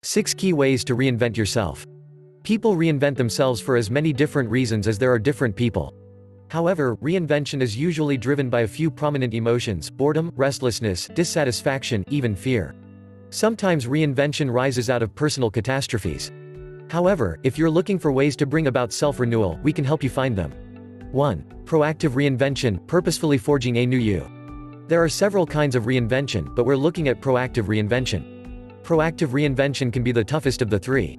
6 Key Ways to Reinvent Yourself. People reinvent themselves for as many different reasons as there are different people. However, reinvention is usually driven by a few prominent emotions: boredom, restlessness, dissatisfaction, even fear. Sometimes reinvention rises out of personal catastrophes. However, if you're looking for ways to bring about self-renewal, we can help you find them. 1. Proactive reinvention, purposefully forging a new you. There are several kinds of reinvention, but we're looking at proactive reinvention. Proactive reinvention can be the toughest of the three.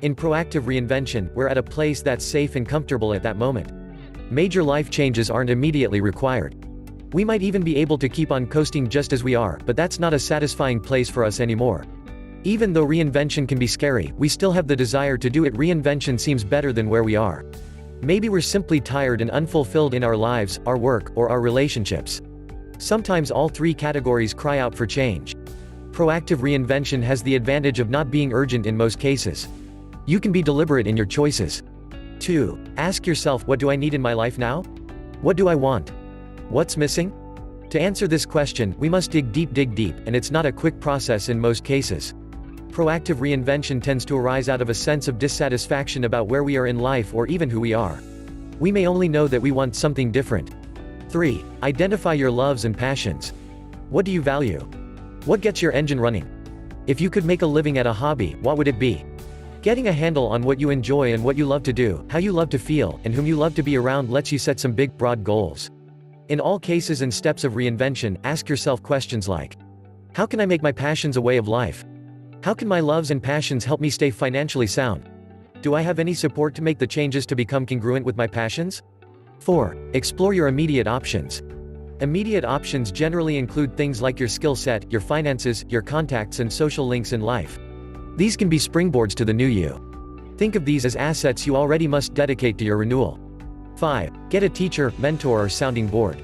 In proactive reinvention, we're at a place that's safe and comfortable at that moment. Major life changes aren't immediately required. We might even be able to keep on coasting just as we are, but that's not a satisfying place for us anymore. Even though reinvention can be scary, we still have the desire to do it. Reinvention seems better than where we are. Maybe we're simply tired and unfulfilled in our lives, our work, or our relationships. Sometimes all three categories cry out for change. Proactive reinvention has the advantage of not being urgent in most cases. You can be deliberate in your choices. 2. Ask yourself, what do I need in my life now? What do I want? What's missing? To answer this question, we must dig deep, and it's not a quick process in most cases. Proactive reinvention tends to arise out of a sense of dissatisfaction about where we are in life or even who we are. We may only know that we want something different. 3. Identify your loves and passions. What do you value? What gets your engine running? If you could make a living at a hobby, what would it be? Getting a handle on what you enjoy and what you love to do, how you love to feel, and whom you love to be around lets you set some big, broad goals. In all cases and steps of reinvention, ask yourself questions like: how can I make my passions a way of life? How can my loves and passions help me stay financially sound? Do I have any support to make the changes to become congruent with my passions? 4. Explore your immediate options. Immediate options generally include things like your skill set, your finances, your contacts, and social links in life. These can be springboards to the new you. Think of these as assets you already must dedicate to your renewal. 5. Get a teacher, mentor, or sounding board.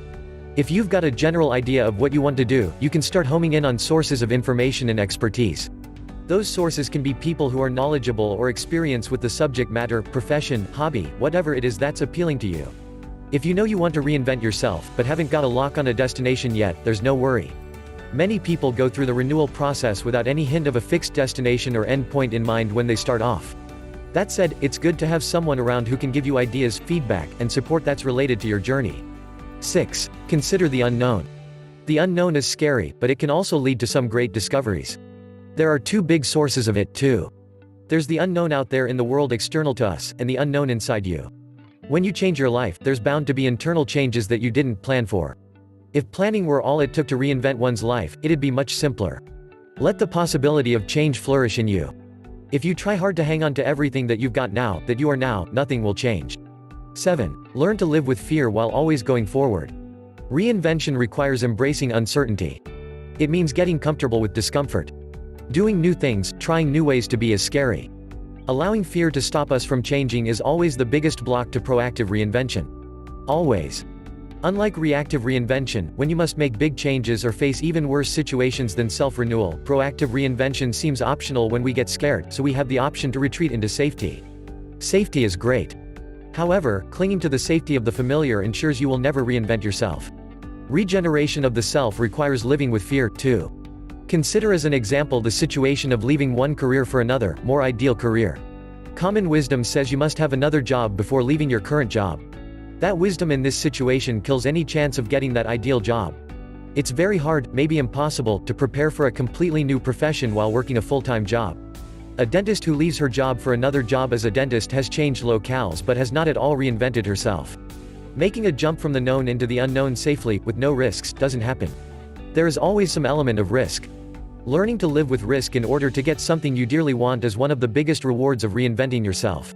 If you've got a general idea of what you want to do, you can start homing in on sources of information and expertise. Those sources can be people who are knowledgeable or experienced with the subject matter, profession, hobby, whatever it is that's appealing to you. If you know you want to reinvent yourself, but haven't got a lock on a destination yet, there's no worry. Many people go through the renewal process without any hint of a fixed destination or end point in mind when they start off. That said, it's good to have someone around who can give you ideas, feedback, and support that's related to your journey. 6. Consider the unknown. The unknown is scary, but it can also lead to some great discoveries. There are two big sources of it, too. There's the unknown out there in the world external to us, and the unknown inside you. When you change your life, there's bound to be internal changes that you didn't plan for. If planning were all it took to reinvent one's life, it'd be much simpler. Let the possibility of change flourish in you. If you try hard to hang on to everything that you've got now, that you are now, nothing will change. 7. Learn to live with fear while always going forward. Reinvention requires embracing uncertainty. It means getting comfortable with discomfort. Doing new things, trying new ways to be is scary. Allowing fear to stop us from changing is always the biggest block to proactive reinvention. Always. Unlike reactive reinvention, when you must make big changes or face even worse situations than self-renewal, proactive reinvention seems optional when we get scared, so we have the option to retreat into safety. Safety is great. However, clinging to the safety of the familiar ensures you will never reinvent yourself. Regeneration of the self requires living with fear, too. Consider as an example the situation of leaving one career for another, more ideal career. Common wisdom says you must have another job before leaving your current job. That wisdom in this situation kills any chance of getting that ideal job. It's very hard, maybe impossible, to prepare for a completely new profession while working a full-time job. A dentist who leaves her job for another job as a dentist has changed locales but has not at all reinvented herself. Making a jump from the known into the unknown safely, with no risks, doesn't happen. There is always some element of risk. Learning to live with risk in order to get something you dearly want is one of the biggest rewards of reinventing yourself.